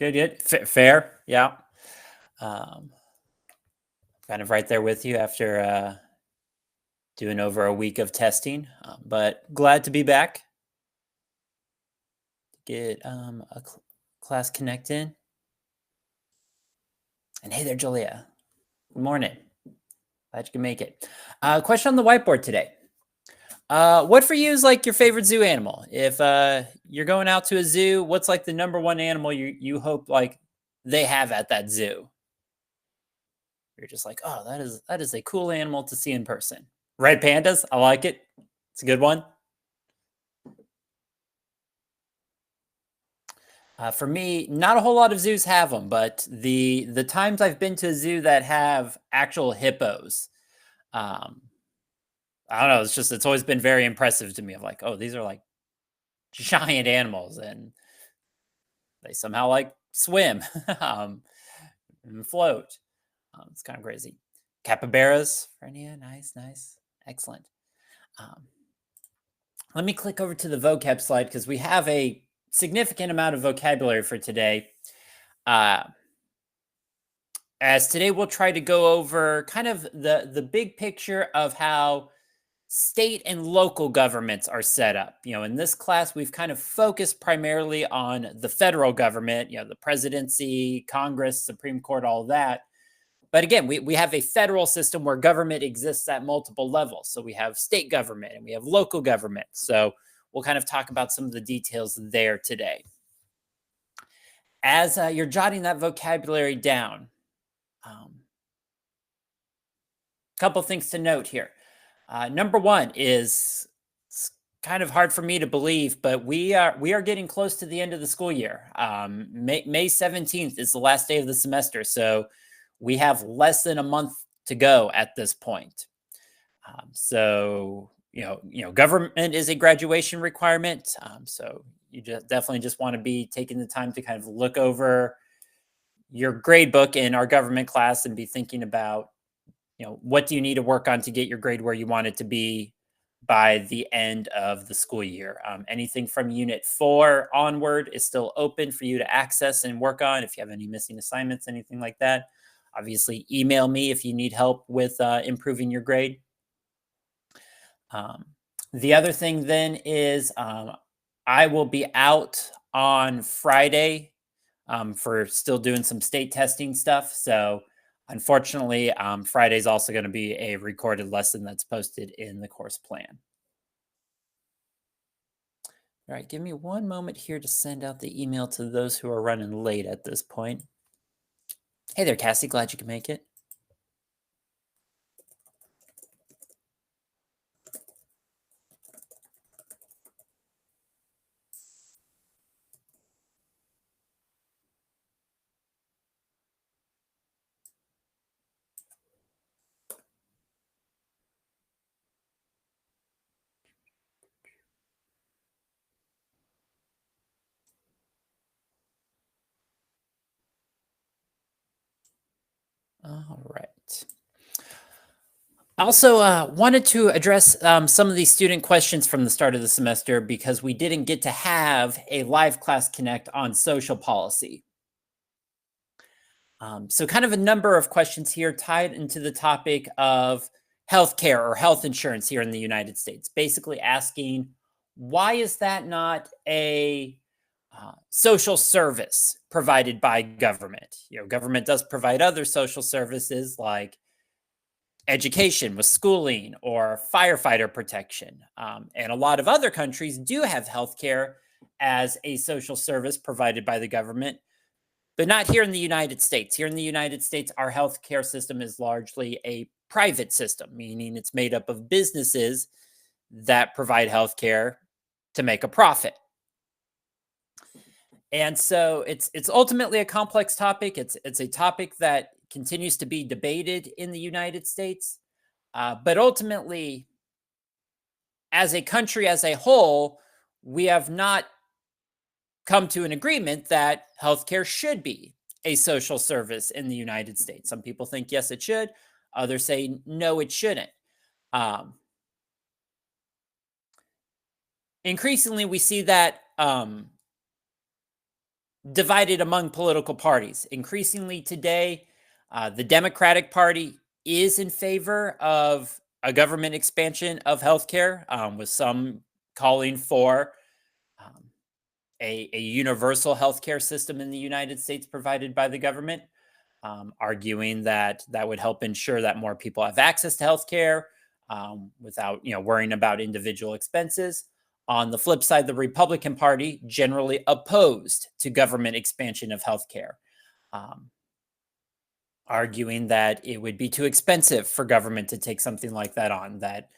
Good, good. Fair, yeah. Um, Kind of right there with you after doing over a week of testing, but glad to be back. Get class connected. And hey there, Julia. Good morning. Glad you can make it. Question on the whiteboard today. What for you is like your favorite zoo animal? If you're going out to a zoo, what's like the number one animal you hope like they have at that zoo? You're just like, oh, that is a cool animal to see in person. Red pandas, I like it. It's a good one. For me, not a whole lot of zoos have them, but the times I've been to a zoo that have actual hippos, um, I don't know. It's always been very impressive to me. Of like, oh, these are like giant animals, and they somehow like swim and float. It's kind of crazy. Capybaras, Frenia, nice, nice, excellent. Um, Let me click over to the vocab slide because we have a significant amount of vocabulary for today. Uh, as today we'll try to go over kind of the big picture of how state and local governments are set up. In this class we've kind of focused primarily on the federal government, the presidency, Congress, Supreme Court, all that. But again, we have a federal system where government exists at multiple levels. So we have state government and we have local government. So we'll kind of talk about some of the details there today. As you're jotting that vocabulary down, a couple things to note here. Number one is it's kind of hard for me to believe, but we are getting close to the end of the school year. May 17th is the last day of the semester, so we have less than a month to go at this point. Government is a graduation requirement. So you definitely just want to be taking the time to kind of look over your grade book in our government class and be thinking about, what do you need to work on to get your grade where you want it to be by the end of the school year. Anything from Unit 4 onward is still open for you to access and work on. If you have any missing assignments, anything like that, obviously email me if you need help with improving your grade. The other thing then is I will be out on Friday for still doing some state testing stuff. So unfortunately, Friday is also going to be a recorded lesson that's posted in the course plan. All right, give me one moment here to send out the email to those who are running late at this point. Hey there, Cassie. Glad you can make it. All right. Also, wanted to address some of these student questions from the start of the semester because we didn't get to have a live class connect on social policy. So kind of a number of questions here tied into the topic of healthcare or health insurance here in the United States, basically asking, why is that not a social service provided by government? Government does provide other social services like education with schooling or firefighter protection. And a lot of other countries do have healthcare as a social service provided by the government, but not here in the United States. Here in the United States, our healthcare system is largely a private system, meaning it's made up of businesses that provide healthcare to make a profit. And so it's ultimately a complex topic. It's a topic that continues to be debated in the United States. But ultimately, as a country as a whole, we have not come to an agreement that healthcare should be a social service in the United States. Some people think yes, it should. Others say no, it shouldn't. Increasingly, we see that divided among political parties. Increasingly today, the Democratic Party is in favor of a government expansion of healthcare, with some calling for um, a universal healthcare system in the United States provided by the government, arguing that that would help ensure that more people have access to healthcare without worrying about individual expenses. On the flip side, the Republican Party generally opposed to government expansion of healthcare, um, arguing that it would be too expensive for government to take something like that on. That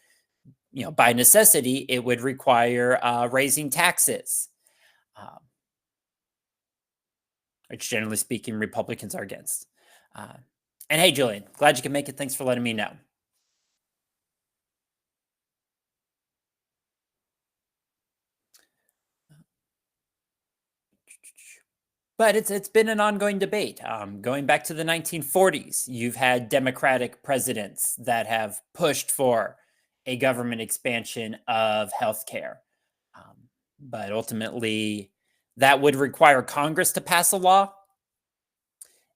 by necessity, it would require raising taxes, um, which generally speaking, Republicans are against. Uh, and hey, Julian, glad you can make it. Thanks for letting me know. But it's been an ongoing debate. Going back to the 1940s, you've had Democratic presidents that have pushed for a government expansion of healthcare. Um, but ultimately, that would require Congress to pass a law.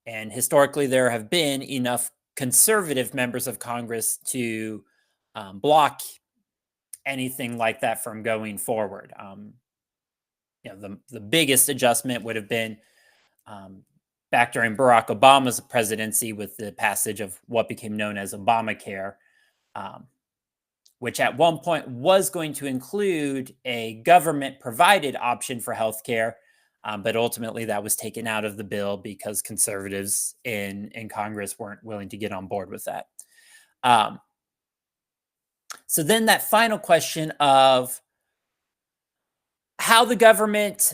And historically, there have been enough conservative members of Congress to block anything like that from going forward. The biggest adjustment would have been um, back during Barack Obama's presidency with the passage of what became known as Obamacare, um, which at one point was going to include a government provided option for healthcare. But ultimately, that was taken out of the bill because conservatives in Congress weren't willing to get on board with that. Um, so then that final question of how the government,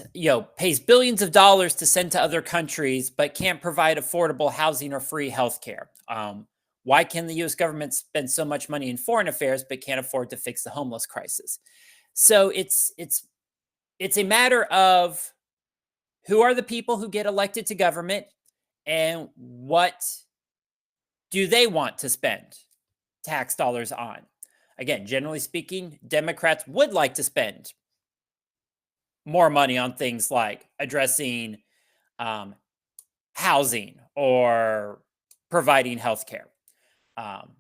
pays billions of dollars to send to other countries, but can't provide affordable housing or free healthcare. Why can the U.S. government spend so much money in foreign affairs but can't afford to fix the homeless crisis? So it's a matter of who are the people who get elected to government and what do they want to spend tax dollars on? Again, generally speaking, Democrats would like to spend more money on things like addressing um, housing or providing healthcare. Um,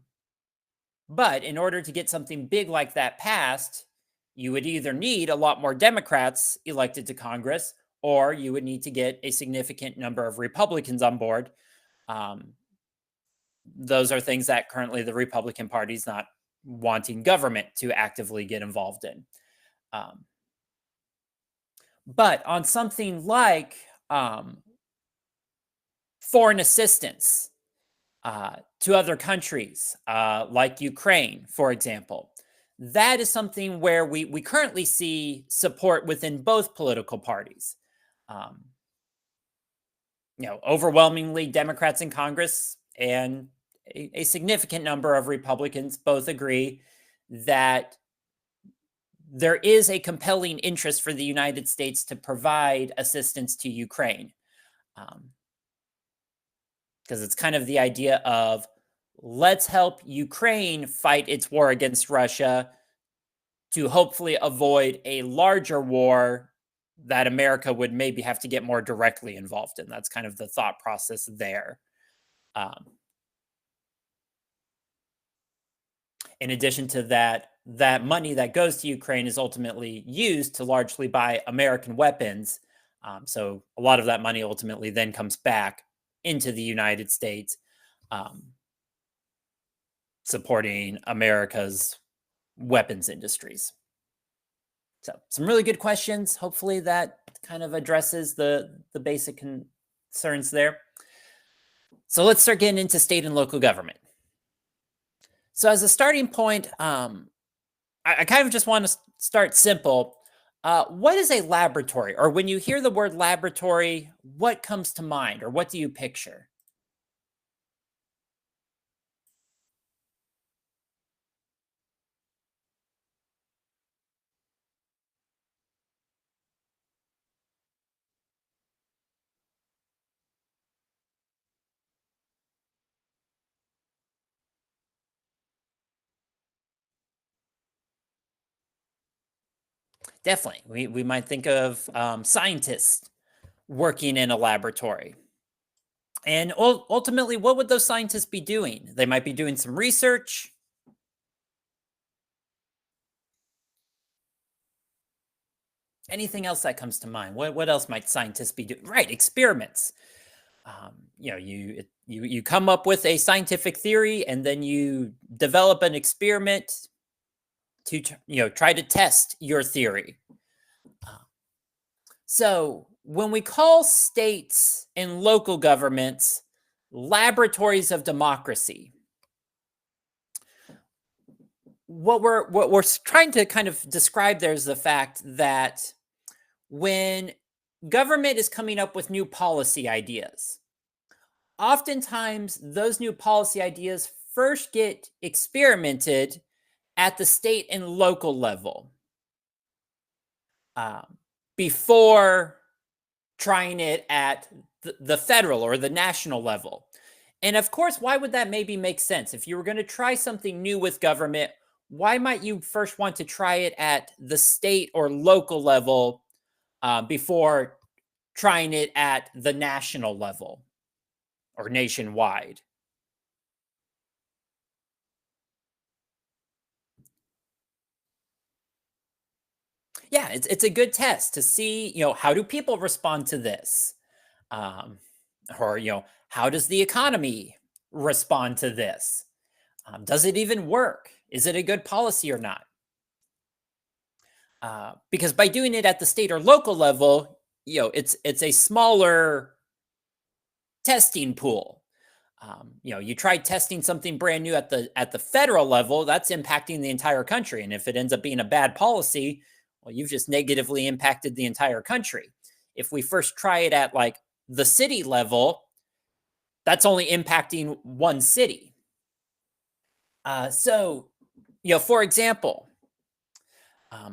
but in order to get something big like that passed, you would either need a lot more Democrats elected to Congress, or you would need to get a significant number of Republicans on board. Um, those are things that currently the Republican Party is not wanting government to actively get involved in. Um, but on something like foreign assistance to other countries, like Ukraine, for example, that is something where we currently see support within both political parties. Um, Overwhelmingly Democrats in Congress and a significant number of Republicans both agree that there is a compelling interest for the United States to provide assistance to Ukraine. Because it's kind of the idea of let's help Ukraine fight its war against Russia to hopefully avoid a larger war that America would maybe have to get more directly involved in. That's kind of the thought process there. Um, in addition to that, that money that goes to Ukraine is ultimately used to largely buy American weapons. So a lot of that money ultimately then comes back into the United States, um, supporting America's weapons industries. So some really good questions. Hopefully that kind of addresses the basic concerns there. So let's start getting into state and local government. So as a starting point, I kind of just want to start simple. What is a laboratory? Or when you hear the word laboratory, what comes to mind or what do you picture? Definitely. We might think of scientists working in a laboratory. And ultimately, what would those scientists be doing? They might be doing some research. Anything else that comes to mind? What else might scientists be doing? Right, experiments. You come up with a scientific theory, and then you develop an experiment to try to test your theory. Uh, so when we call states and local governments laboratories of democracy, what we're trying to kind of describe there is the fact that when government is coming up with new policy ideas, oftentimes those new policy ideas first get experimented at the state and local level um, before trying it at the federal or the national level. And of course, why would that maybe make sense? If you were going to try something new with government, why might you first want to try it at the state or local level before trying it at the national level or nationwide? Yeah, it's a good test to see, how do people respond to this? Um, or, how does the economy respond to this? Does it even work? Is it a good policy or not? Because by doing it at the state or local level, it's a smaller testing pool. You try testing something brand new at the federal level, that's impacting the entire country, and if it ends up being a bad policy, well, you've just negatively impacted the entire country. If we first try it at like the city level, that's only impacting one city. For example,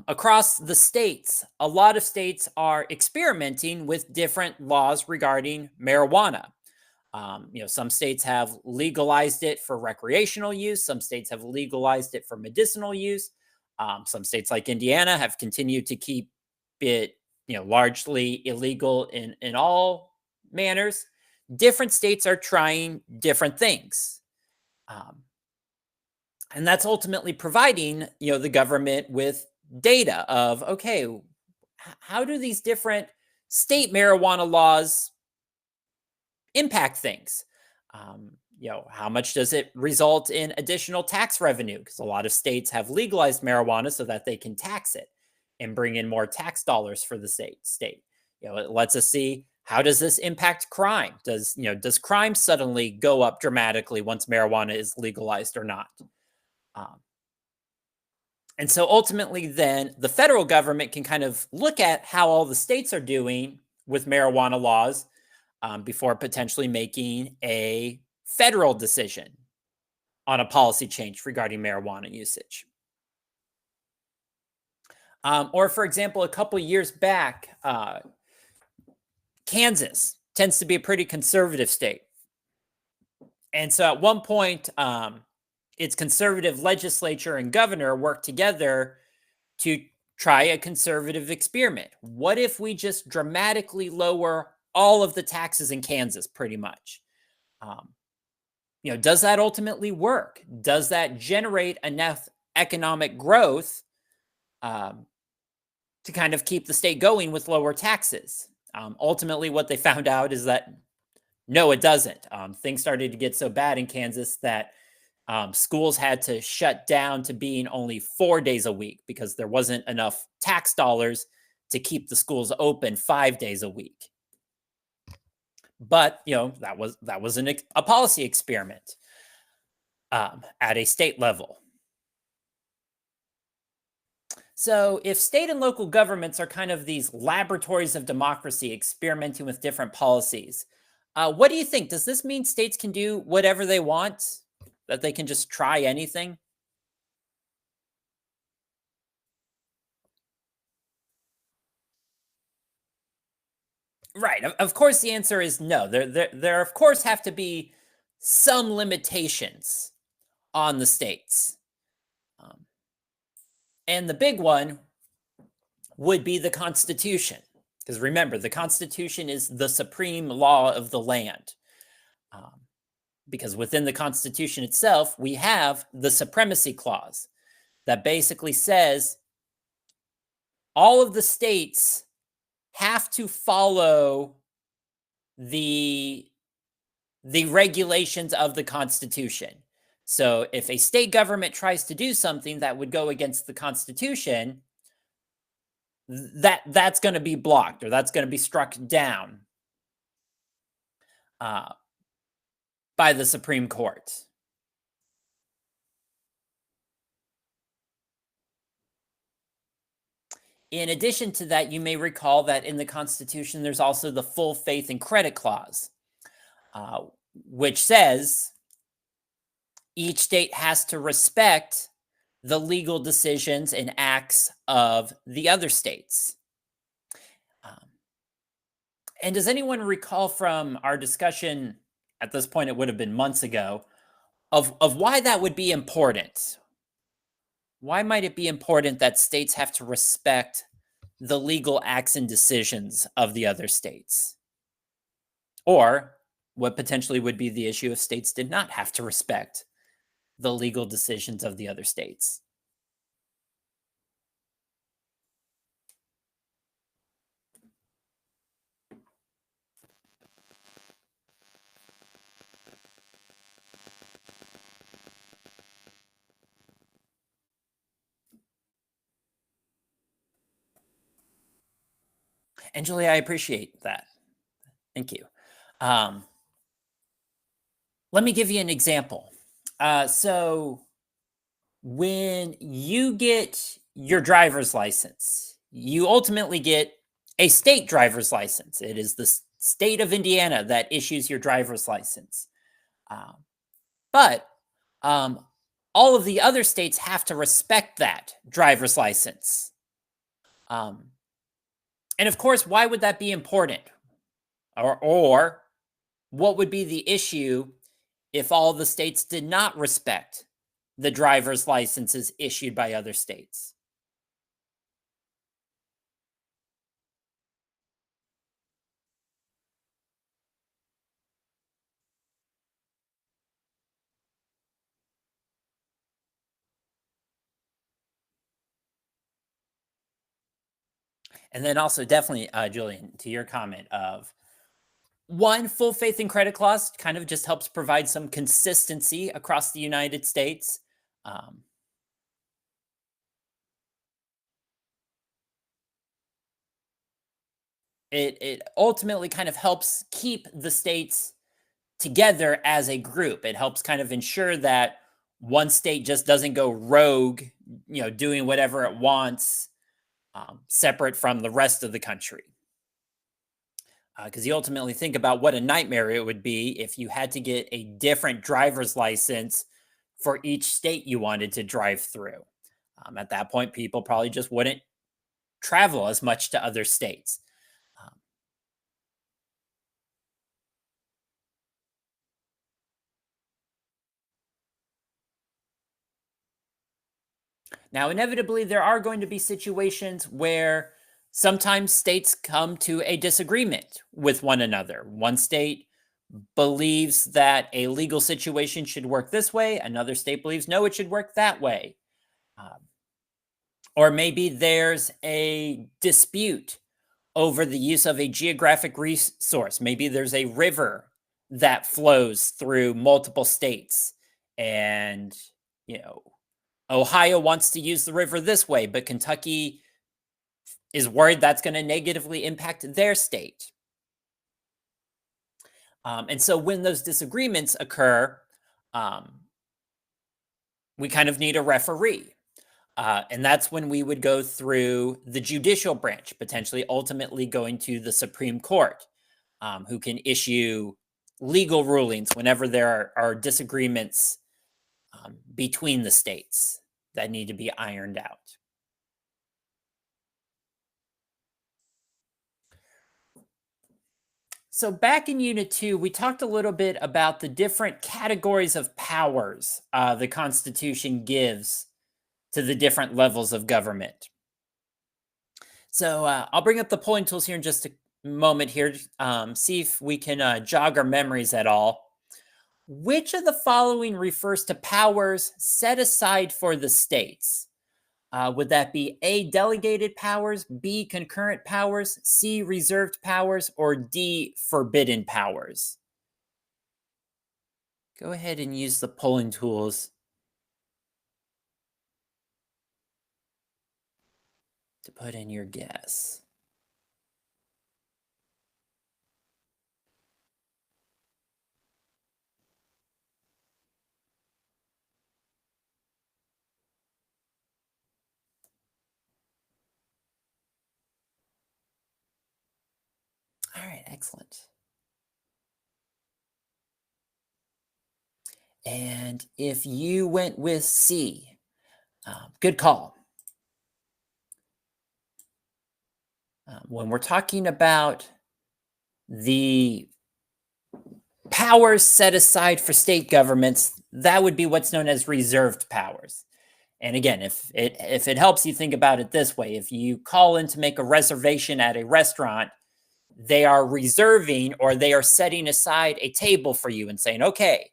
across the states, a lot of states are experimenting with different laws regarding marijuana. Some states have legalized it for recreational use. Some states have legalized it for medicinal use. Some states like Indiana have continued to keep it, largely illegal in all manners. Different states are trying different things. Um, and that's ultimately providing, the government with data of, okay, how do these different state marijuana laws impact things? How much does it result in additional tax revenue? Because a lot of states have legalized marijuana so that they can tax it and bring in more tax dollars for the state. It lets us see, how does this impact crime? Does crime suddenly go up dramatically once marijuana is legalized or not? Um, and so ultimately, then the federal government can kind of look at how all the states are doing with marijuana laws before potentially making a federal decision on a policy change regarding marijuana usage. Or, for example, a couple years back, Kansas tends to be a pretty conservative state. And so at one point, its conservative legislature and governor worked together to try a conservative experiment. What if we just dramatically lower all of the taxes in Kansas, pretty much? Does that ultimately work? Does that generate enough economic growth um, to kind of keep the state going with lower taxes? Ultimately, what they found out is that no, it doesn't. Things started to get so bad in Kansas that schools had to shut down to being only 4 days a week because there wasn't enough tax dollars to keep the schools open 5 days a week. But that was a policy experiment at a state level. So if state and local governments are kind of these laboratories of democracy experimenting with different policies, what do you think? Does this mean states can do whatever they want? That they can just try anything? Right. Of course, the answer is no. There of course have to be some limitations on the states. Um, and the big one would be the Constitution. Because remember, the Constitution is the supreme law of the land. Because within the Constitution itself, we have the Supremacy Clause that basically says all of the states have to follow the regulations of the Constitution. So if a state government tries to do something that would go against the Constitution, that's going to be blocked, or that's going to be struck down by the Supreme Court. In addition to that, you may recall that in the Constitution, there's also the full faith and credit clause, which says each state has to respect the legal decisions and acts of the other states. And does anyone recall from our discussion, at this point it would have been months ago, of why that would be important? Why might it be important that states have to respect the legal acts and decisions of the other states? Or what potentially would be the issue if states did not have to respect the legal decisions of the other states? And Julie, I appreciate that. Thank you. Let me give you an example. So when you get your driver's license, you ultimately get a state driver's license. It is the state of Indiana that issues your driver's license. But all of the other states have to respect that driver's license. And of course, why would that be important? Or what would be the issue if all the states did not respect the driver's licenses issued by other states? And then also definitely, Julian, to your comment of one, full faith and credit clause kind of just helps provide some consistency across the United States. It ultimately kind of helps keep the states together as a group. It helps kind of ensure that one state just doesn't go rogue, doing whatever it wants, separate from the rest of the country. Because you ultimately think about what a nightmare it would be if you had to get a different driver's license for each state you wanted to drive through. At that point, people probably just wouldn't travel as much to other states. Now, inevitably, there are going to be situations where sometimes states come to a disagreement with one another. One state believes that a legal situation should work this way, another state believes no, it should work that way. Or maybe there's a dispute over the use of a geographic resource. Maybe there's a river that flows through multiple states, and Ohio wants to use the river this way, but Kentucky is worried that's going to negatively impact their state. And so when those disagreements occur, we kind of need a referee. And that's when we would go through the judicial branch, potentially ultimately going to the Supreme Court, who can issue legal rulings whenever there are disagreements between the states that need to be ironed out. So back in Unit 2, we talked a little bit about the different categories of powers the Constitution gives to the different levels of government. So I'll bring up the polling tools here in just a moment here. See if we can jog our memories at all. Which of the following refers to powers set aside for the states? Would that be A, delegated powers, B, concurrent powers, C, reserved powers, or D, forbidden powers? Go ahead and use the polling tools to put in your guess. All right, excellent. And if you went with C, good call. When we're talking about the powers set aside for state governments, that would be what's known as reserved powers. And again, if it helps you think about it this way, if you call in to make a reservation at a restaurant, they are reserving or they are setting aside a table for you and saying, okay,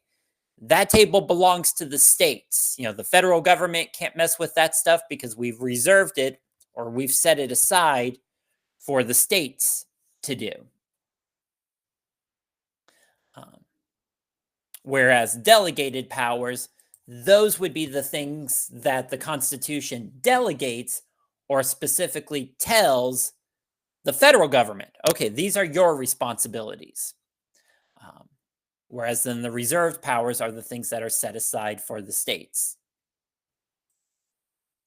that table belongs to the states. The federal government can't mess with that stuff because we've reserved it or we've set it aside for the states to do. Um, Whereas delegated powers, those would be the things that the Constitution delegates or specifically tells the federal government, okay, these are your responsibilities. Um, Whereas then the reserved powers are the things that are set aside for the states.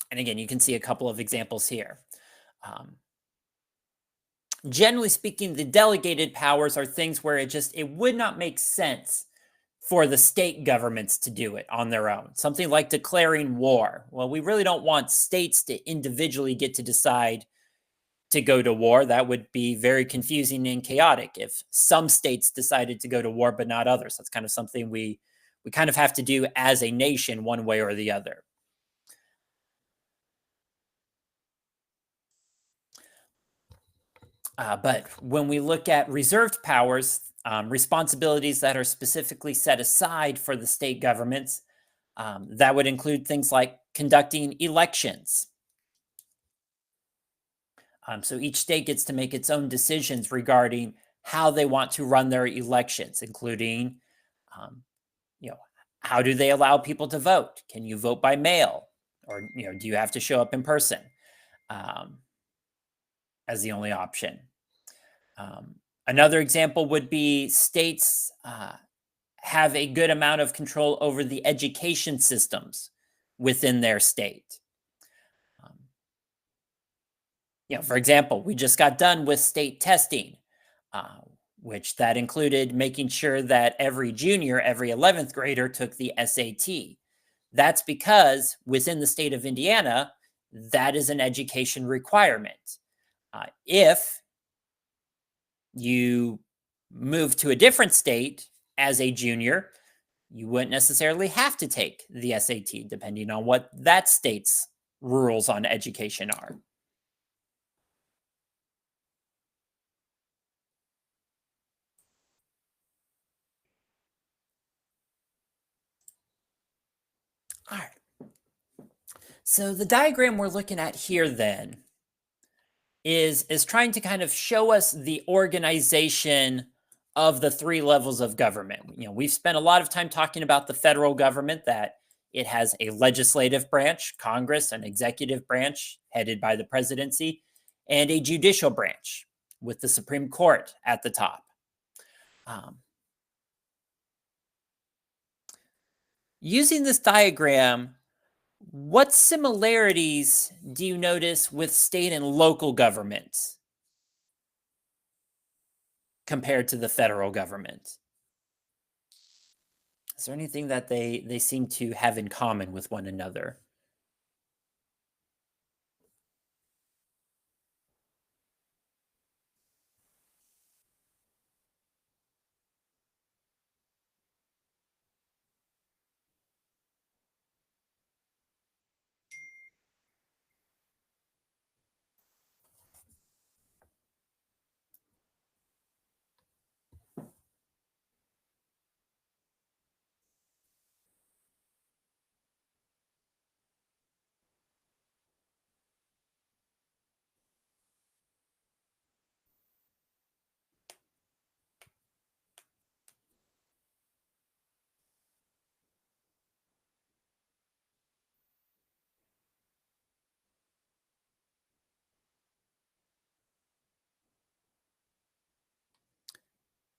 And again, you can see a couple of examples here. Um, Generally speaking, the delegated powers are things where it would not make sense for the state governments to do it on their own. Something like declaring war. Well, we really don't want states to individually get to decide to go to war. That would be very confusing and chaotic if some states decided to go to war but not others. That's kind of something we kind of have to do as a nation one way or the other. But when we look at reserved powers, responsibilities that are specifically set aside for the state governments, that would include things like conducting elections. So each state gets to make its own decisions regarding how they want to run their elections, including, um, you know, how do they allow people to vote? Can you vote by mail, or do you have to show up in person um, as the only option? Another example would be states have a good amount of control over the education systems within their state. Um, for example, we just got done with state testing, uh, which that included making sure that every junior, every 11th grader took the SAT. That's because within the state of Indiana, that is an education requirement. If you move to a different state as a junior, you wouldn't necessarily have to take the SAT, depending on what that state's rules on education are. All right. So the diagram we're looking at here then is trying to kind of show us the organization of the three levels of government. We've spent a lot of time talking about the federal government, that it has a legislative branch, Congress, an executive branch headed by the presidency, and a judicial branch with the Supreme Court at the top. Um, Using this diagram, what similarities do you notice with state and local governments compared to the federal government? Is there anything that they seem to have in common with one another?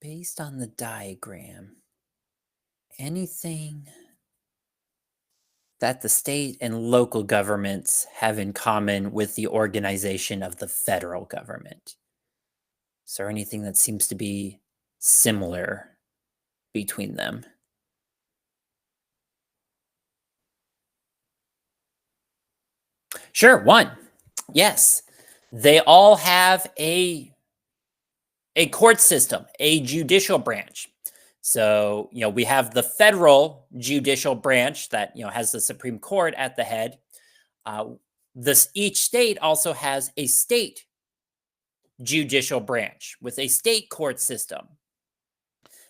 based on the diagram, anything that the state and local governments have in common with the organization of the federal government? Is there anything that seems to be similar between them? Sure, one. Yes. They all have a court system, a judicial branch. So, we have the federal judicial branch that, has the Supreme Court at the head. Uh, this each state also has a state judicial branch with a state court system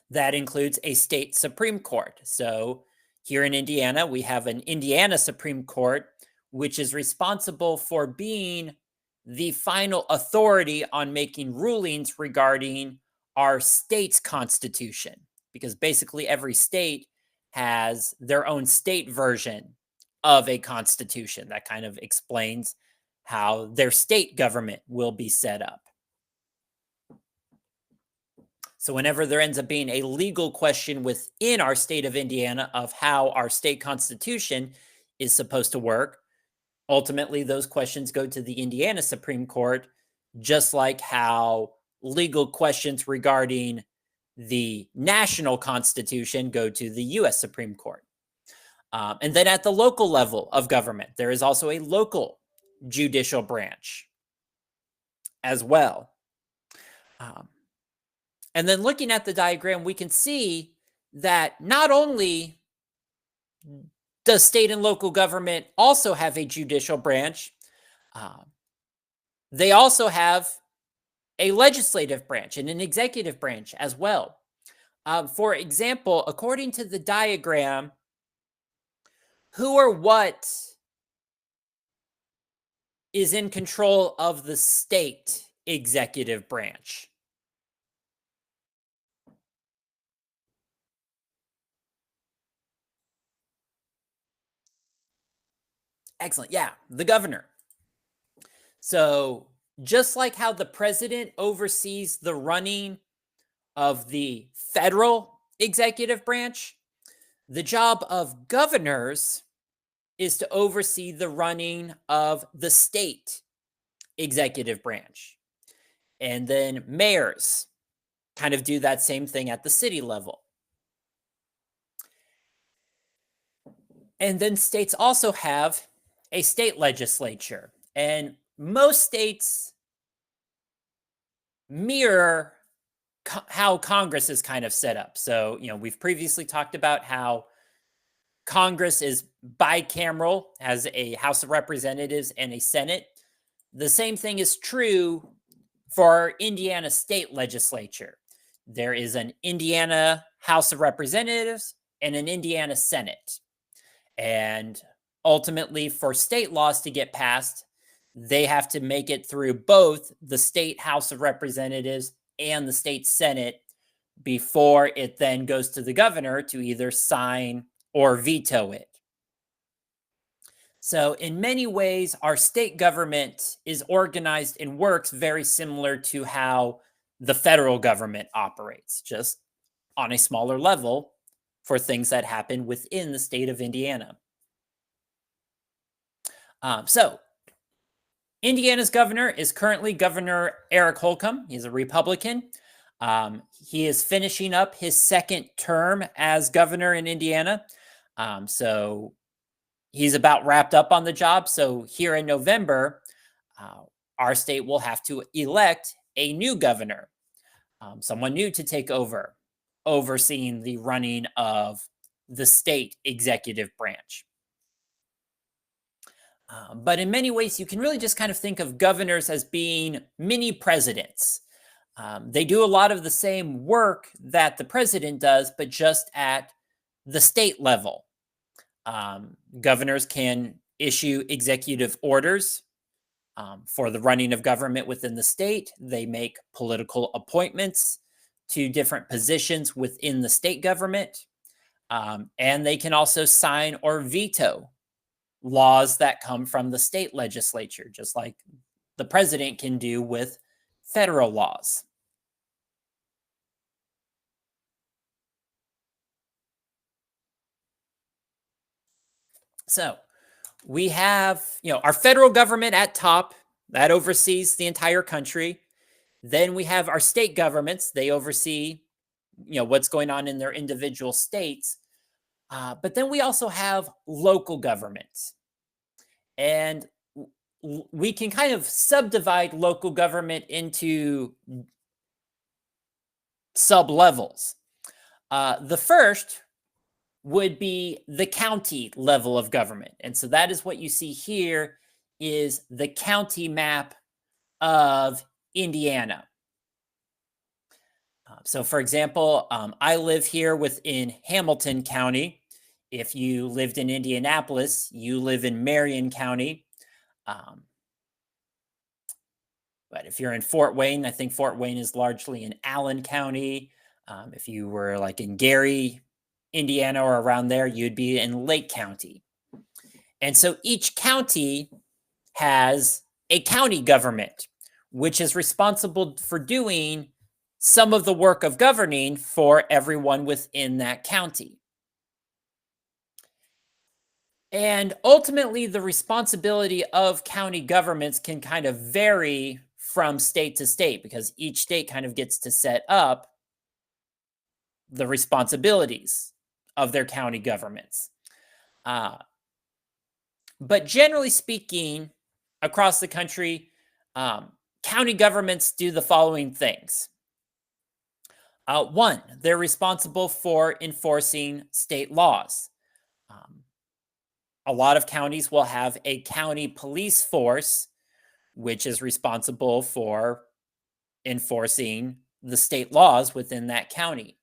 that includes a state Supreme Court. So, here in Indiana, we have an Indiana Supreme Court, which is responsible for being the final authority on making rulings regarding our state's constitution, because basically every state has their own state version of a constitution that kind of explains how their state government will be set up. So, whenever there ends up being a legal question within our state of Indiana of how our state constitution is supposed to work, ultimately those questions go to the Indiana Supreme Court, just like how legal questions regarding the national constitution go to the US Supreme Court. And then at the local level of government, there is also a local judicial branch as well. And then looking at the diagram, we can see that not only does state and local government also have a judicial branch, they also have a legislative branch and an executive branch as well. For example, according to the diagram, who or what is in control of the state executive branch? Excellent. Yeah, the governor. So, just like how the president oversees the running of the federal executive branch, the job of governors is to oversee the running of the state executive branch. And then mayors kind of do that same thing at the city level. And then states also have a state legislature. And most states mirror how Congress is kind of set up. So, we've previously talked about how Congress is bicameral, has a House of Representatives and a Senate. The same thing is true for our Indiana state legislature. There is an Indiana House of Representatives and an Indiana Senate. And ultimately, for state laws to get passed, they have to make it through both the state House of Representatives and the state Senate before it then goes to the governor to either sign or veto it. So, in many ways, our state government is organized and works very similar to how the federal government operates, just on a smaller level for things that happen within the state of Indiana. So, Indiana's governor is currently Governor Eric Holcomb. He's a Republican. He is finishing up his second term as governor in Indiana. So he's about wrapped up on the job. So here in November, our state will have to elect a new governor, someone new to take over, overseeing the running of the state executive branch. But in many ways, you can really just kind of think of governors as being mini presidents. They do a lot of the same work that the president does, but just at the state level. Governors can issue executive orders for the running of government within the state. They make political appointments to different positions within the state government. And they can also sign or veto laws that come from the state legislature, just like the president can do with federal laws. So we have, our federal government at top that oversees the entire country. Then we have our state governments. They oversee, what's going on in their individual states. But then we also have local governments. And we can kind of subdivide local government into sub levels. The first would be the county level of government. And so that is what you see here is the county map of Indiana. So for example, I live here within Hamilton County. If you lived in Indianapolis, you live in Marion County. But if you're in Fort Wayne, I think Fort Wayne is largely in Allen County. If you were like in Gary, Indiana, or around there, you'd be in Lake County. And so each county has a county government, which is responsible for doing some of the work of governing for everyone within that county. And ultimately, the responsibility of county governments can kind of vary from state to state because each state kind of gets to set up the responsibilities of their county governments. But generally speaking, across the country, county governments do the following things. One, they're responsible for enforcing state laws. A lot of counties will have a county police force, which is responsible for enforcing the state laws within that county.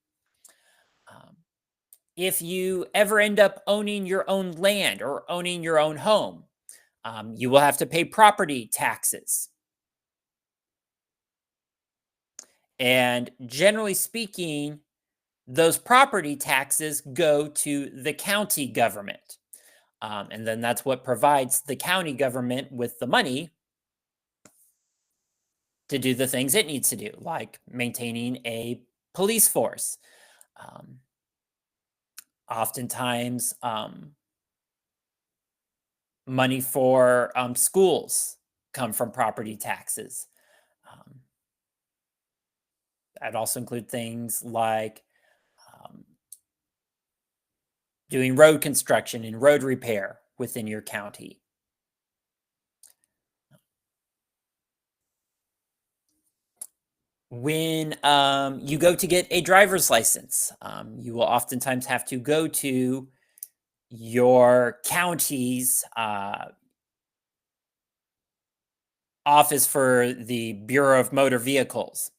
If you ever end up owning your own land or owning your own home, you will have to pay property taxes. And generally speaking, those property taxes go to the county government. And then that's what provides the county government with the money to do the things it needs to do, like maintaining a police force. Oftentimes, money for schools come from property taxes. That also include things like doing road construction and road repair within your county. When you go to get a driver's license, you will oftentimes have to go to your county's office for the Bureau of Motor Vehicles.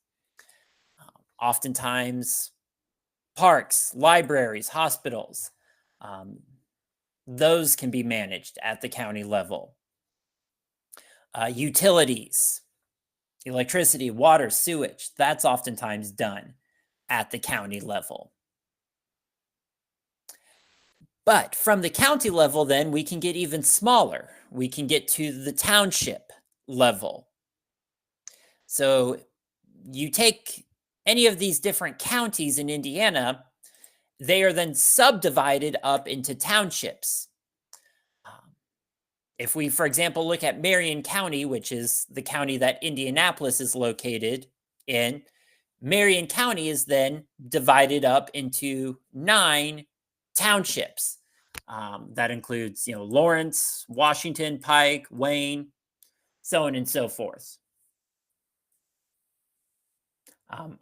Oftentimes, parks, libraries, hospitals, those can be managed at the county level. Utilities, electricity, water, sewage, that's oftentimes done at the county level. But from the county level, then we can get even smaller. We can get to the township level. So you take any of these different counties in Indiana, they are then subdivided up into townships. If we, for example, look at Marion County, which is the county that Indianapolis is located in, Marion County is then divided up into 9 townships. That includes, Lawrence, Washington, Pike, Wayne, so on and so forth.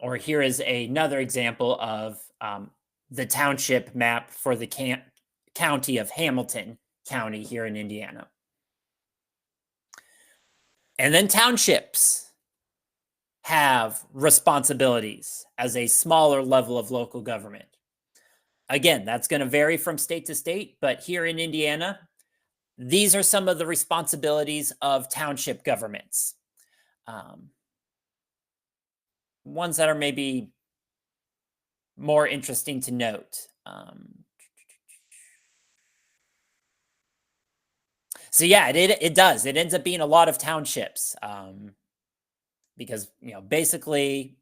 Or here is another example of the township map for the county of Hamilton County here in Indiana. And then townships have responsibilities as a smaller level of local government. Again, that's going to vary from state to state, but here in Indiana, these are some of the responsibilities of township governments. Ones that are maybe more interesting to note. So yeah, it does. It ends up being a lot of townships because, basically,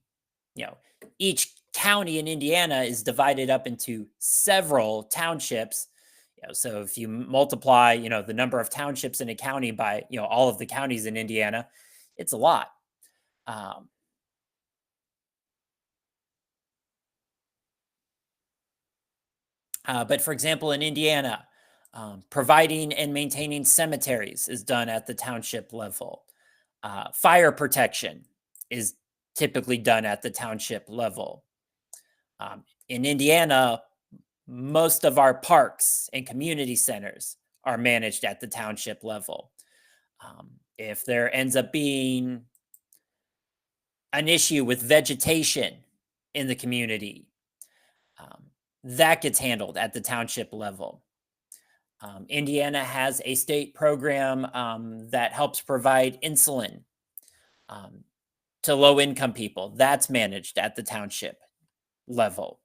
each county in Indiana is divided up into several townships, So if you multiply, the number of townships in a county by, all of the counties in Indiana, it's a lot. Um, but for example, in Indiana, providing and maintaining cemeteries is done at the township level. Fire protection is typically done at the township level. In Indiana, most of our parks and community centers are managed at the township level. If there ends up being an issue with vegetation in the community, um, that gets handled at the township level. Indiana has a state program that helps provide insulin um, to low income people. That's managed at the township level.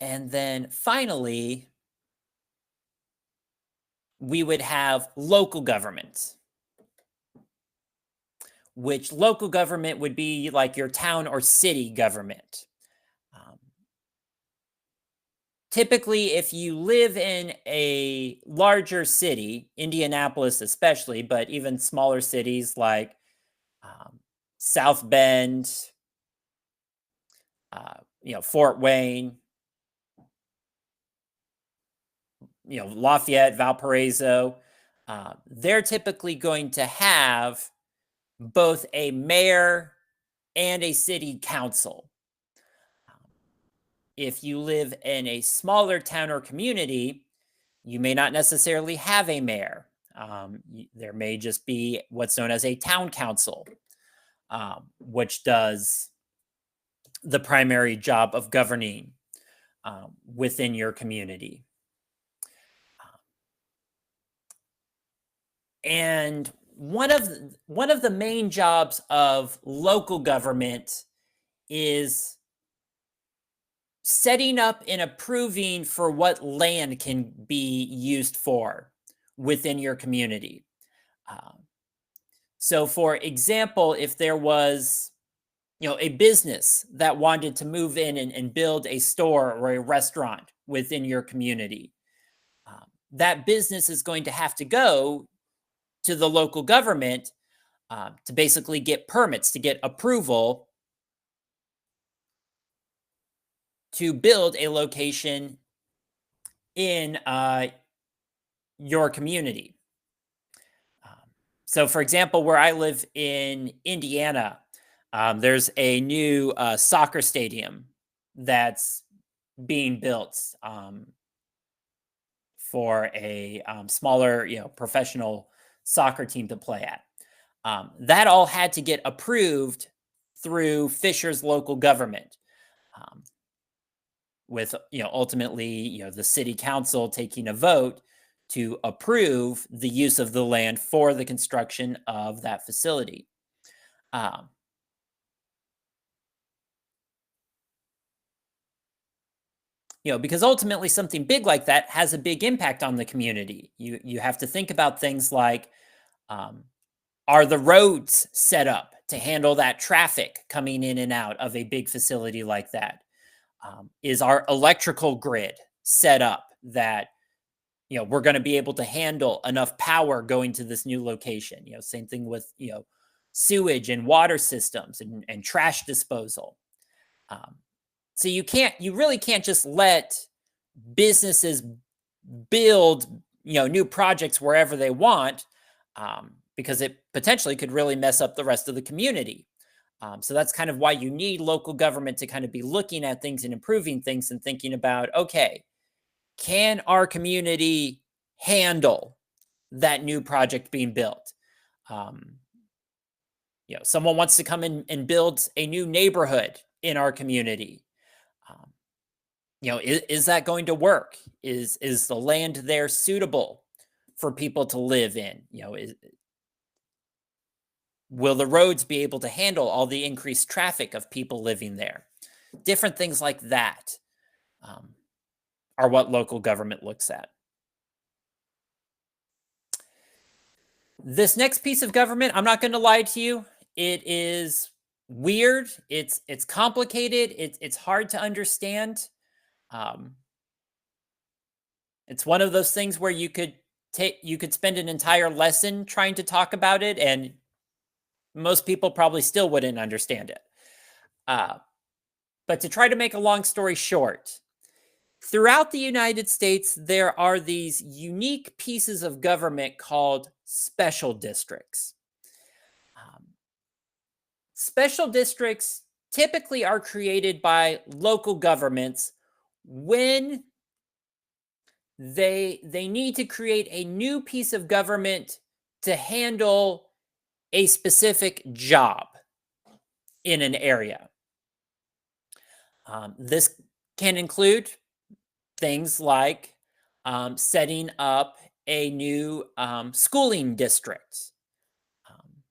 And then finally, we would have local government, which local government would be like your town or city government. Um, Typically, if you live in a larger city, Indianapolis especially, but even smaller cities like um, South Bend, Fort Wayne, Lafayette, Valparaiso, they're typically going to have both a mayor and a city council. If you live in a smaller town or community, you may not necessarily have a mayor. There may just be what's known as a town council, which does the primary job of governing within your community. And one of the main jobs of local government is setting up and approving for what land can be used for within your community. Um, so, for example, if there was, a business that wanted to move in and build a store or a restaurant within your community, that business is going to have to go to the local government to basically get permits, to get approval to build a location in your community. So, for example, where I live in Indiana, there's a new soccer stadium that's being built for a smaller, professional soccer team to play at. That all had to get approved through Fisher's local government, um, with ultimately the city council taking a vote to approve the use of the land for the construction of that facility. Um, because ultimately something big like that has a big impact on the community. You have to think about things like, um, are the roads set up to handle that traffic coming in and out of a big facility like that? Is our electrical grid set up that we're going to be able to handle enough power going to this new location? Same thing with sewage and water systems and trash disposal. Um, so you really can't just let businesses build new projects wherever they want, because it potentially could really mess up the rest of the community. So that's kind of why you need local government to kind of be looking at things and improving things and thinking about, okay, can our community handle that new project being built? Someone wants to come in and build a new neighborhood in our community. Is that going to work? Is the land there suitable for people to live in? Will the roads be able to handle all the increased traffic of people living there? Different things like that are what local government looks at. This next piece of government, I'm not going to lie to you, it is weird. It's complicated. It's hard to understand. Um, it's one of those things where you could spend an entire lesson trying to talk about it, and most people probably still wouldn't understand it. Uh, but to try to make a long story short, throughout the United States, there are these unique pieces of government called special districts. Um, Special districts typically are created by local governments when they need to create a new piece of government to handle a specific job in an area. This can include things like setting up a new schooling district. Um,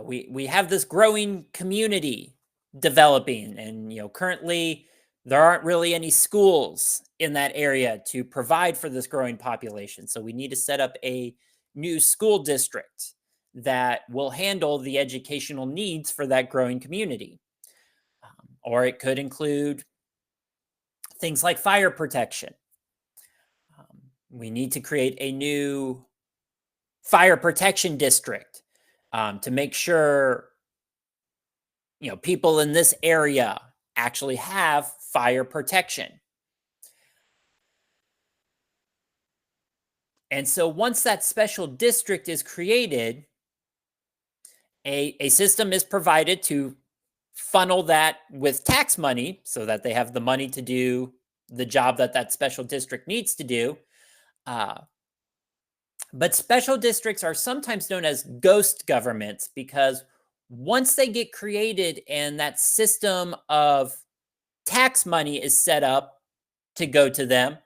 we have this growing community developing, and currently there aren't really any schools in that area to provide for this growing population. So we need to set up a new school district that will handle the educational needs for that growing community. Or it could include things like fire protection. We need to create a new fire protection district to make sure people in this area actually have fire protection. And so once that special district is created, a system is provided to funnel that with tax money so that they have the money to do the job that that special district needs to do. But special districts are sometimes known as ghost governments because once they get created and that system of tax money is set up to go to them,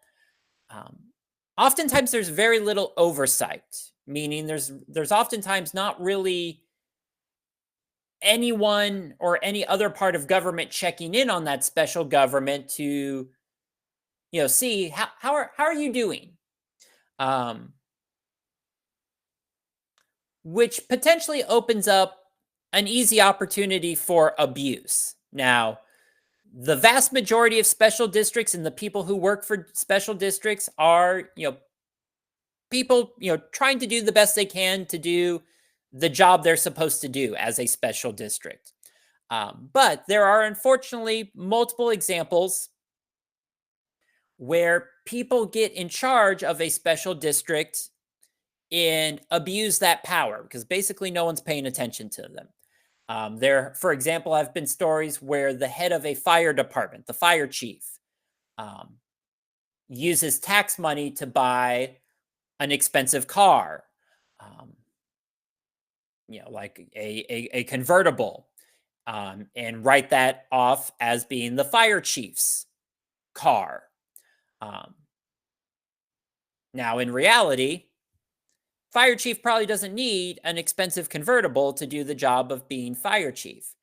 oftentimes there's very little oversight, meaning there's oftentimes not really anyone or any other part of government checking in on that special government to see how are you doing, which potentially opens up an easy opportunity for abuse. Now, the vast majority of special districts and the people who work for special districts are people trying to do the best they can to do the job they're supposed to do as a special district. But there are unfortunately multiple examples where people get in charge of a special district and abuse that power because basically no one's paying attention to them. For example, have been stories where the head of a fire department, the fire chief, uses tax money to buy an expensive car, like a convertible, and write that off as being the fire chief's car. Now, in reality, fire chief probably doesn't need an expensive convertible to do the job of being fire chief.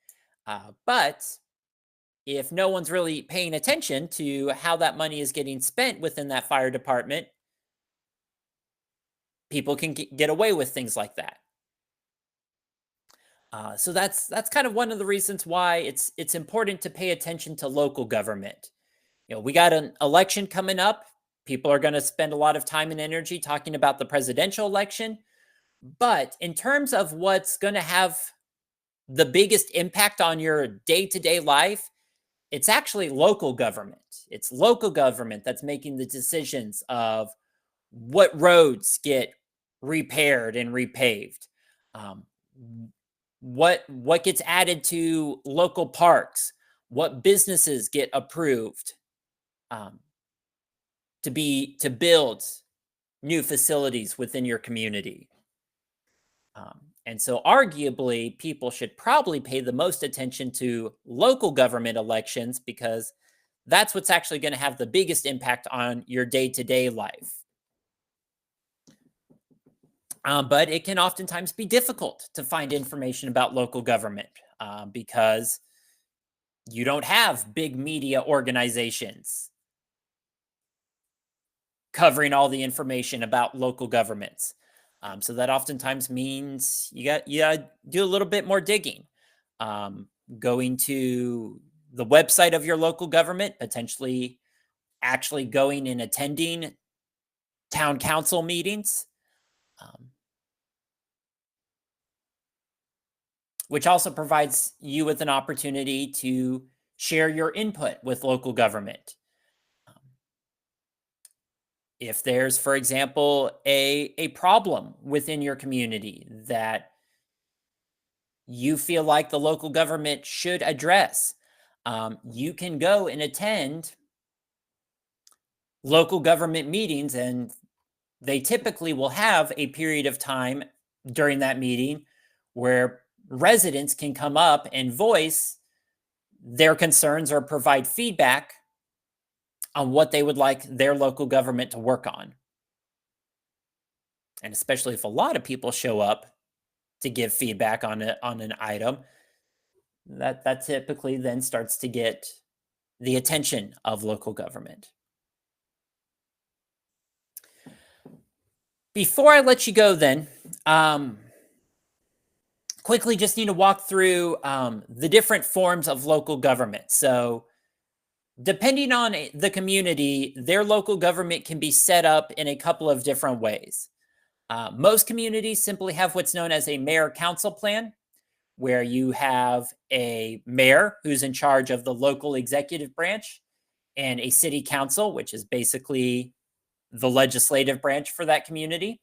But if no one's really paying attention to how that money is getting spent within that fire department, people can get away with things like that. So that's kind of one of the reasons why it's important to pay attention to local government. We got an election coming up. People are going to spend a lot of time and energy talking about the presidential election. But in terms of what's going to have the biggest impact on your day-to-day life, it's actually local government. It's local government that's making the decisions of what roads get repaired and repaved, what gets added to local parks, what businesses get approved to build new facilities within your community. And so arguably, people should probably pay the most attention to local government elections because that's what's actually going to have the biggest impact on your day-to-day life. But it can oftentimes be difficult to find information about local government because you don't have big media organizations covering all the information about local governments. So that oftentimes means you do a little bit more digging, um, going to the website of your local government, potentially actually going and attending town council meetings, um, which also provides you with an opportunity to share your input with local government. Um, if there's, for example, a problem within your community that you feel like the local government should address, you can go and attend local government meetings, and they typically will have a period of time during that meeting where residents can come up and voice their concerns or provide feedback on what they would like their local government to work on. And especially if a lot of people show up to give feedback on an item, that typically then starts to get the attention of local government. Before I let you go, then, quickly just need to walk through the different forms of local government. So, depending on the community, their local government can be set up in a couple of different ways. Most communities simply have what's known as a mayor council plan, where you have a mayor who's in charge of the local executive branch and a city council, which is basically the legislative branch for that community.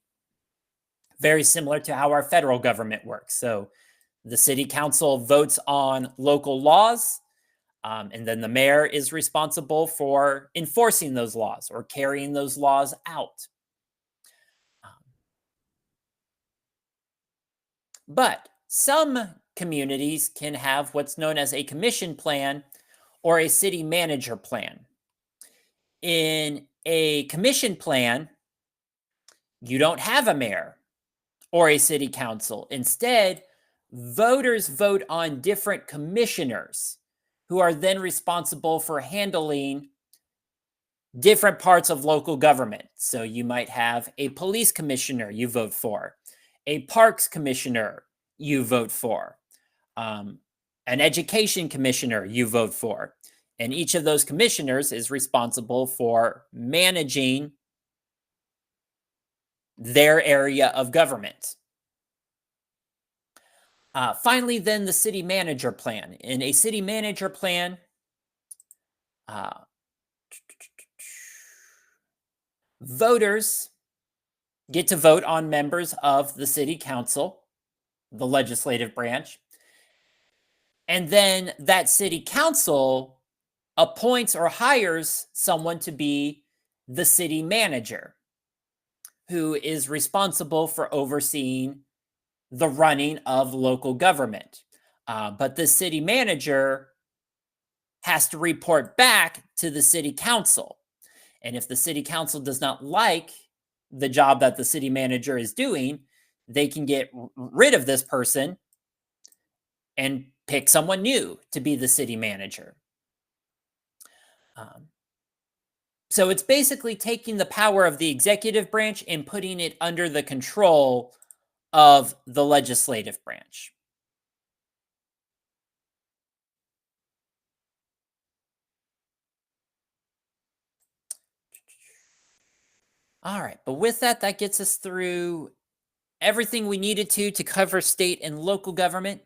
Very similar to how our federal government works. So the city council votes on local laws, and then the mayor is responsible for enforcing those laws or carrying those laws out. Um, but some communities can have what's known as a commission plan or a city manager plan. In a commission plan, you don't have a mayor or a city council. Instead, voters vote on different commissioners who are then responsible for handling different parts of local government. So you might have a police commissioner you vote for, a parks commissioner you vote for, um, an education commissioner you vote for. And each of those commissioners is responsible for managing their area of government. Finally, then the city manager plan. In a city manager plan, uh, voters get to vote on members of the city council, the legislative branch. And then that city council appoints or hires someone to be the city manager, who is responsible for overseeing the running of local government. But the city manager has to report back to the city council. And if the city council does not like the job that the city manager is doing, they can get rid of this person and pick someone new to be the city manager. Um, so it's basically taking the power of the executive branch and putting it under the control of the legislative branch. All right, but with that, that gets us through everything we needed to cover state and local government.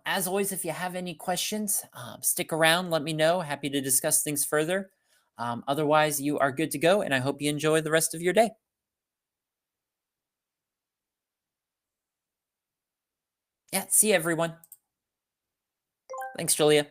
As always, if you have any questions, stick around, let me know. Happy to discuss things further. Otherwise, you are good to go, and I hope you enjoy the rest of your day. Yeah, see you, everyone. Thanks, Julia.